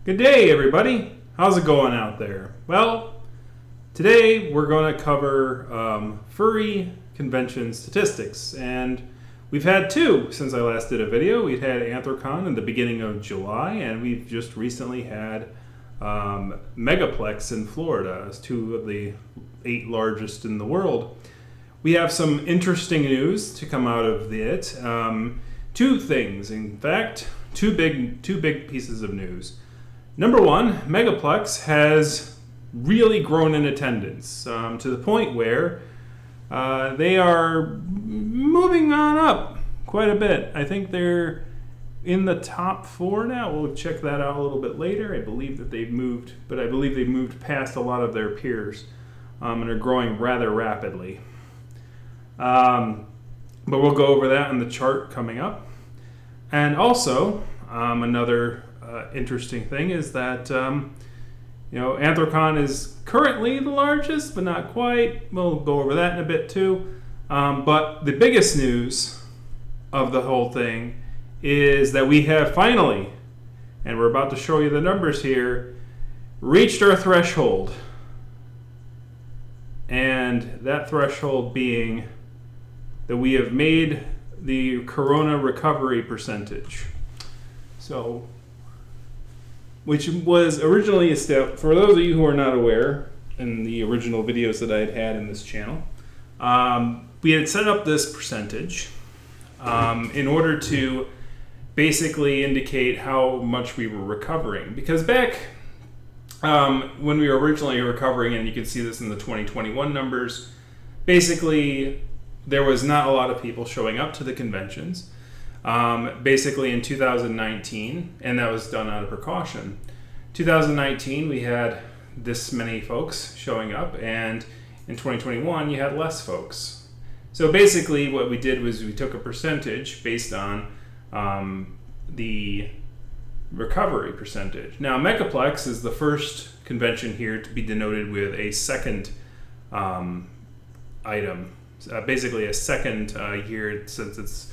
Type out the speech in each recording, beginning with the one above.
Good day, everybody. How's it going out there? Well, today we're going to cover furry convention statistics, and we've had two since I last did a video. We've had Anthrocon in the beginning of July, and we've just recently had Megaplex in Florida as two of the 8 largest in the world. We have some interesting news to come out of it. Two things, in fact, two big pieces of news. Number one, Megaplex has really grown in attendance to the point where they are moving on up quite a bit. I think they're in the top 4 now. We'll check that out a little bit later. I believe that they've moved, but I believe they've moved past a lot of their peers and are growing rather rapidly. But we'll go over that in the chart coming up. And also, another interesting thing is that Anthrocon is currently the largest, but not quite. We'll go over that in a bit too. But the biggest news of the whole thing is that we have finally, and we're about to show you the numbers here, reached our threshold. And that threshold being that we have made the corona recovery percentage. So, which was originally a step, for those of you who are not aware, in the original videos that I had in this channel, we had set up this percentage in order to basically indicate how much we were recovering. Because back when we were originally recovering, and you can see this in the 2021 numbers, basically there was not a lot of people showing up to the conventions. Basically in 2019, and that was done out of precaution. 2019, we had this many folks showing up, and in 2021, you had less folks. So basically what we did was we took a percentage based on the recovery percentage. Now, Megaplex is the first convention here to be denoted with a second item. Basically a second year since it's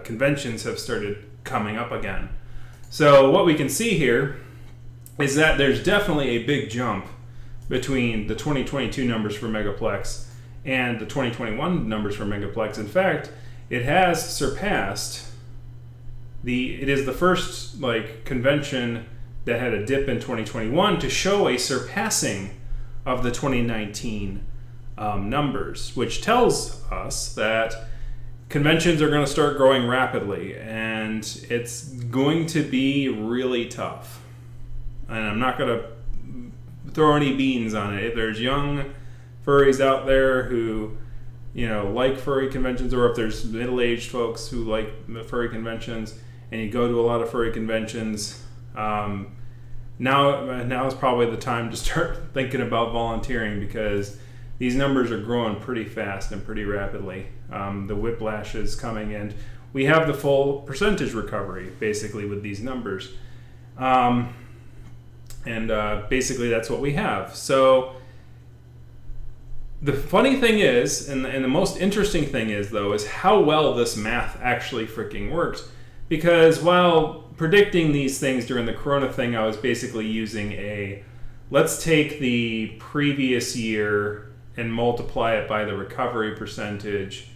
conventions have started coming up again. So what we can see here is that there's definitely a big jump between the 2022 numbers for Megaplex and the 2021 numbers for Megaplex. In fact, it has surpassed it is the first convention that had a dip in 2021 to show a surpassing of the 2019 numbers, which tells us that conventions are going to start growing rapidly, and it's going to be really tough. And I'm not going to throw any beans on it. If there's young furries out there who like furry conventions, or if there's middle-aged folks who like furry conventions, and you go to a lot of furry conventions, now is probably the time to start thinking about volunteering, because these numbers are growing pretty fast and pretty rapidly. The whiplash is coming, and we have the full percentage recovery basically with these numbers. Basically that's what we have. So the funny thing is, and the most interesting thing is how well this math actually freaking works. Because while predicting these things during the corona thing, I was basically using let's take the previous year and multiply it by the recovery percentage.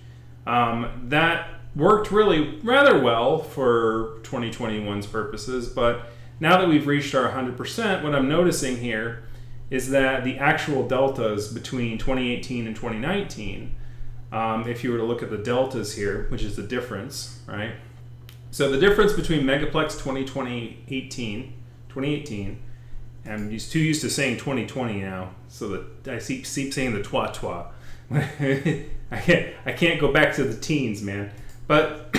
That worked really rather well for 2021's purposes, but now that we've reached our 100%, what I'm noticing here is that the actual deltas between 2018 and 2019, if you were to look at the deltas here, which is the difference, right? So the difference between Megaplex 2018, I'm too used to saying 2020 now, so that I keep saying the twa. I can't go back to the teens, man. But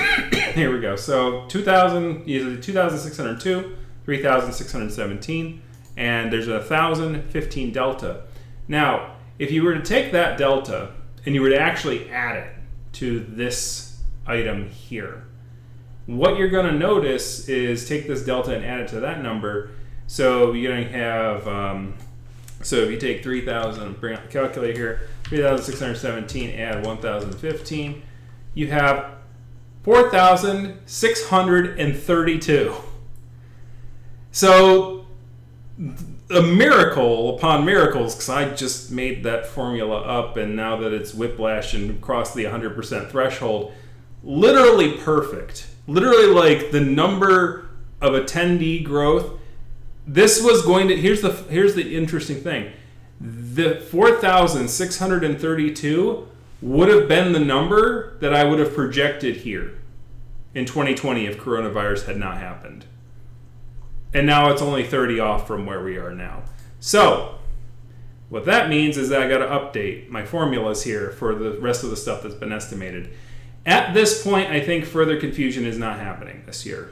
here we go. So 2,602, 3,617, and there's 1,015 delta. Now, if you were to take that delta and you were to actually add it to this item here, what you're going to notice is take this delta and add it to that number. So you're going to have, so if you take 3,000, bring out the calculator here, 3,617, add 1,015, you have 4,632. So a miracle upon miracles, because I just made that formula up, and now that it's whiplash and crossed the 100% threshold, literally perfect. Literally, like the number of attendee growth. This was going to. Here's the interesting thing. The 4,632 would have been the number that I would have projected here in 2020 if coronavirus had not happened. And now it's only 30 off from where we are now. So, what that means is that I got to update my formulas here for the rest of the stuff that's been estimated. At this point, I think further confusion is not happening this year.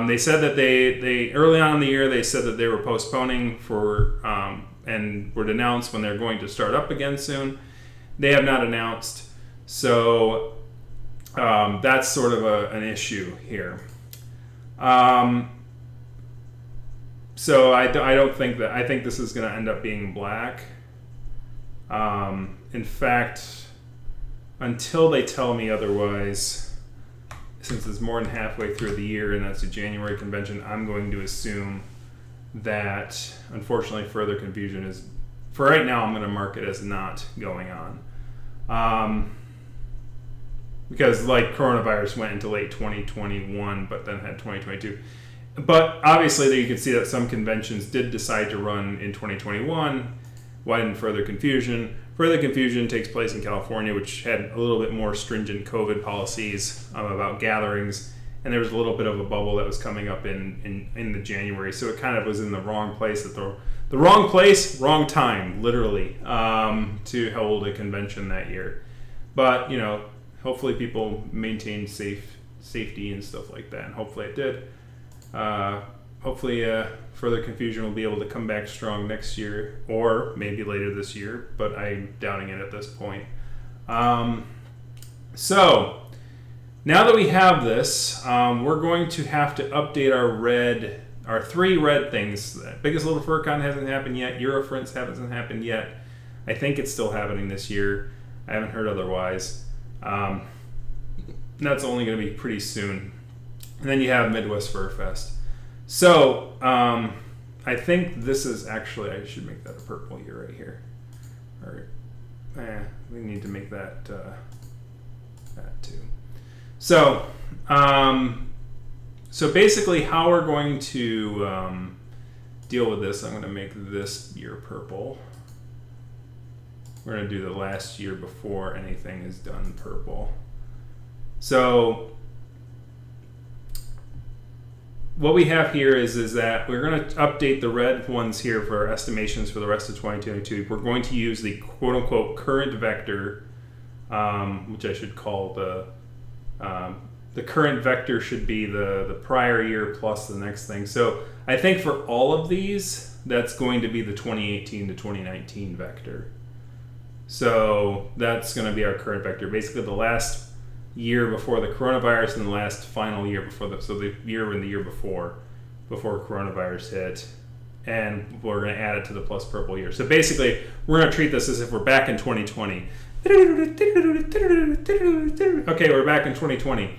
They said that they early on in the year, they said that they were postponing for and would announce when they're going to start up again soon. They have not announced. So, that's sort of an issue here. So I don't think that. I think this is going to end up being black. In fact, until they tell me otherwise, since it's more than halfway through the year and that's a January convention, I'm going to assume that, unfortunately, further confusion is, for right now, I'm going to mark it as not going on. Because, like, coronavirus went into late 2021, but then had 2022. But obviously, you can see that some conventions did decide to run in 2021, widened further confusion. Further confusion takes place in California, which had a little bit more stringent COVID policies about gatherings, and there was a little bit of a bubble that was coming up in the January, so it kind of was in the wrong place at the wrong place, wrong time, literally, to hold a convention that year. But hopefully people maintained safety and stuff like that, and hopefully it did. Hopefully further confusion will be able to come back strong next year, or maybe later this year, but I'm doubting it at this point. So now that we have this, we're going to have to update our three red things. Biggest Little FurCon hasn't happened yet. Eurofrints hasn't happened yet. I think it's still happening this year. I haven't heard otherwise. That's only going to be pretty soon. And then you have Midwest Fur Fest. So, I think this is actually, I should make that a purple here, right here. Or, we need to make that too. So, basically how we're going to deal with this, I'm going to make this year purple. We're going to do the last year before anything is done purple. So, what we have here is that we're going to update the red ones here for our estimations for the rest of 2022. We're going to use the quote-unquote current vector, which I should call the current vector should be the prior year plus the next thing. So I think for all of these, that's going to be the 2018 to 2019 vector. So that's going to be our current vector. Basically the last year before the coronavirus and the last final year before the year and the year before coronavirus hit, and we're going to add it to the plus purple year. So basically we're going to treat this as if we're back in 2020. Okay, we're back in 2020.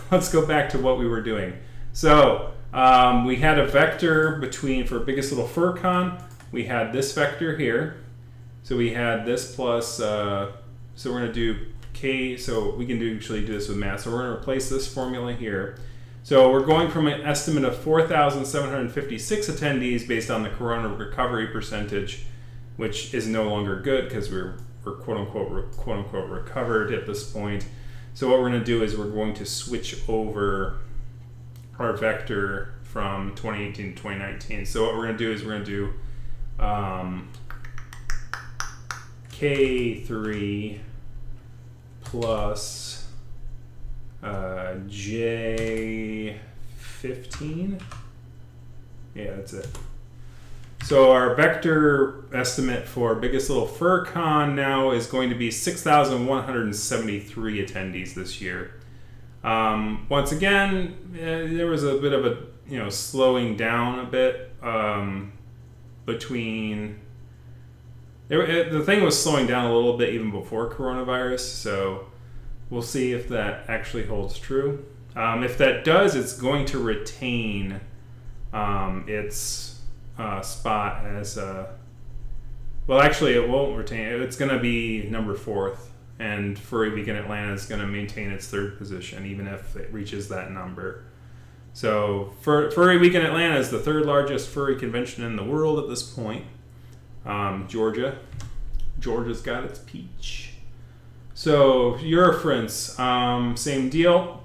Let's go back to what we were doing. So we had a vector for Biggest Little FurCon. We had this vector here. So we had this plus, so we're going to do K, so we can actually do this with math. So we're going to replace this formula here. So we're going from an estimate of 4,756 attendees based on the corona recovery percentage, which is no longer good because we're quote unquote recovered at this point. So what we're going to do is we're going to switch over our vector from 2018 to 2019. So what we're going to do is we're going to do K3 plus J15. Yeah, that's it. So our vector estimate for Biggest Little FurCon now is going to be 6,173 attendees this year. Once again, there was a bit of a slowing down a bit between. The thing was slowing down a little bit even before coronavirus, so we'll see if that actually holds true. If that does, it's going to retain its spot as well, actually, it won't retain. It's going to be number 4th, and Furry Week in Atlanta is going to maintain its 3rd position, even if it reaches that number. So, Furry Week in Atlanta is the 3rd largest furry convention in the world at this point. Georgia's got its peach. So, Eurofrints, same deal.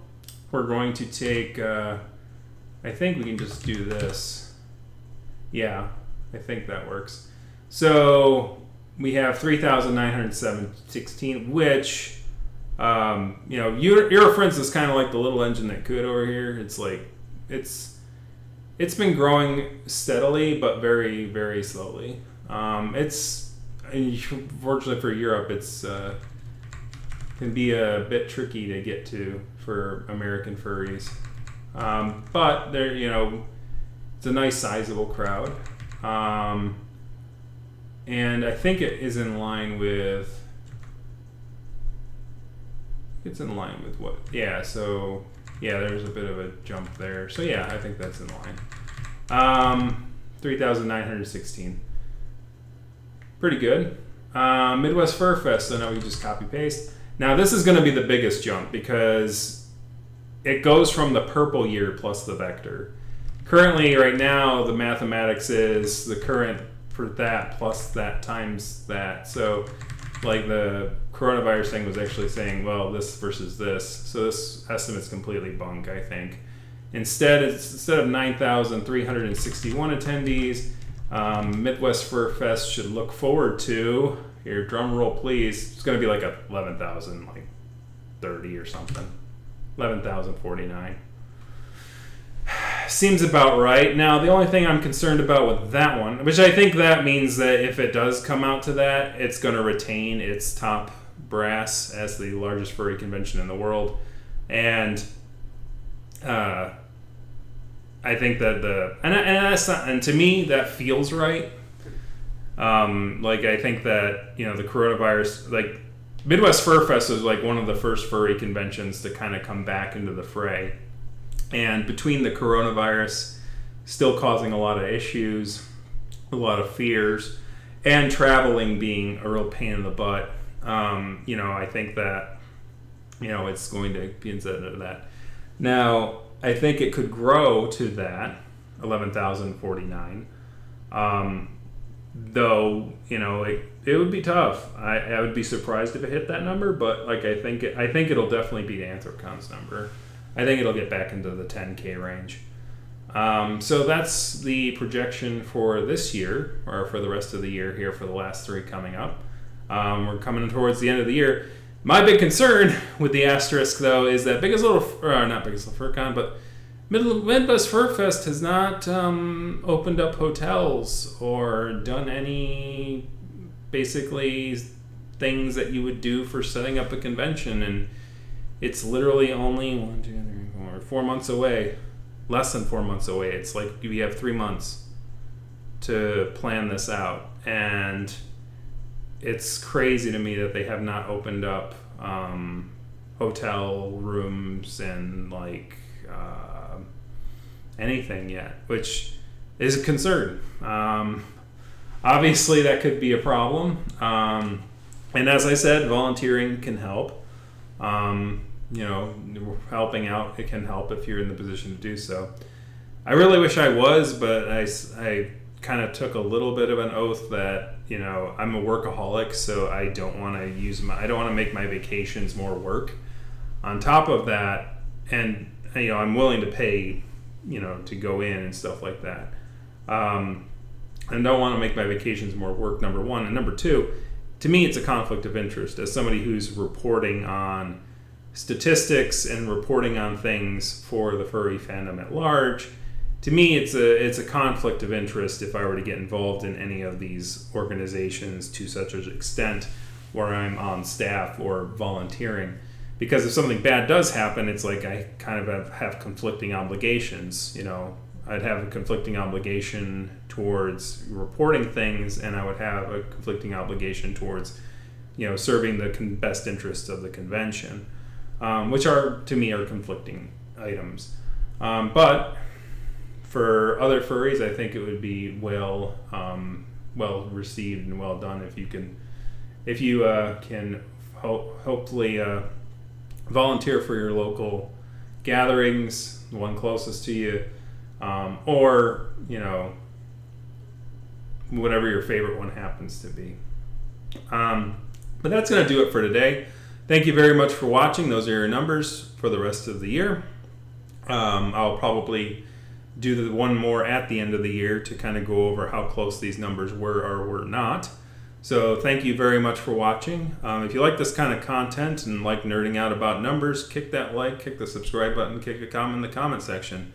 We're going to take, I think we can just do this. Yeah, I think that works. So we have 3,916, which, Eurofrints is kind of like the little engine that could over here. It's like, it's been growing steadily, but very, very slowly. Fortunately for Europe, it's can be a bit tricky to get to for American furries. But they're, it's a nice sizable crowd. And I think it is in line with, what? Yeah, so, there's a bit of a jump there. So, I think that's in line. 3,916. Pretty good. Midwest Fur Fest, I know we just copy paste. Now, this is going to be the biggest jump because it goes from the purple year plus the vector. Currently, right now, the mathematics is the current for that plus that times that. So, like the coronavirus thing was actually saying, well, this versus this. So this estimate's completely bunk, I think. Instead of 9,361 attendees, Midwest Fur Fest should look forward to, here, drum roll please, it's going to be like 11,030 or something. 11,049. Seems about right. Now, the only thing I'm concerned about with that one, which I think that means that if it does come out to that, it's going to retain its top brass as the largest furry convention in the world. And I think that and to me, that feels right. I think that, the coronavirus, Midwest Fur Fest was one of the first furry conventions to kind of come back into the fray. And between the coronavirus still causing a lot of issues, a lot of fears, and traveling being a real pain in the butt, I think that, it's going to be instead of that. Now, I think it could grow to that, 11,049. Though, it would be tough. I would be surprised if it hit that number, but I think it'll definitely beat Anthrocon's number. I think it'll get back into the 10K range. So that's the projection for this year, or for the rest of the year here for the last 3 coming up. We're coming towards the end of the year. My big concern with the asterisk, though, is that not Biggest Little FurCon, but Midwest Fur Fest has not opened up hotels or done any, basically, things that you would do for setting up a convention, and it's literally only 4 months away. Less than 4 months away. It's like we have 3 months to plan this out. And it's crazy to me that they have not opened up hotel rooms and anything yet, which is a concern. Obviously, that could be a problem. And as I said, volunteering can help. Helping out, it can help if you're in the position to do so. I really wish I was, but I kind of took a little bit of an oath that, I'm a workaholic, so I don't want to make my vacations more work. On top of that, and, I'm willing to pay, to go in and stuff like that. And don't want to make my vacations more work, number one. And number two, to me, it's a conflict of interest. As somebody who's reporting on statistics and reporting on things for the furry fandom at large, to me it's a conflict of interest if I were to get involved in any of these organizations to such an extent where I'm on staff or volunteering, because if something bad does happen, it's like I kind of have conflicting obligations. I'd have a conflicting obligation towards reporting things, and I would have a conflicting obligation towards serving the best interests of the convention. Which to me are conflicting items. But for other furries, I think it would be well received and well done if you can hopefully volunteer for your local gatherings, the one closest to you, or whatever your favorite one happens to be. But that's going to do it for today. Thank you very much for watching. Those are your numbers for the rest of the year. I'll probably do the one more at the end of the year to kind of go over how close these numbers were or were not. So thank you very much for watching. If you like this kind of content and like nerding out about numbers, kick that like, kick the subscribe button, kick a comment in the comment section.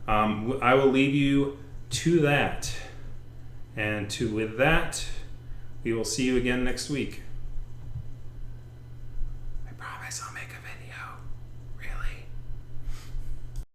I will leave you to that. And with that, we will see you again next week.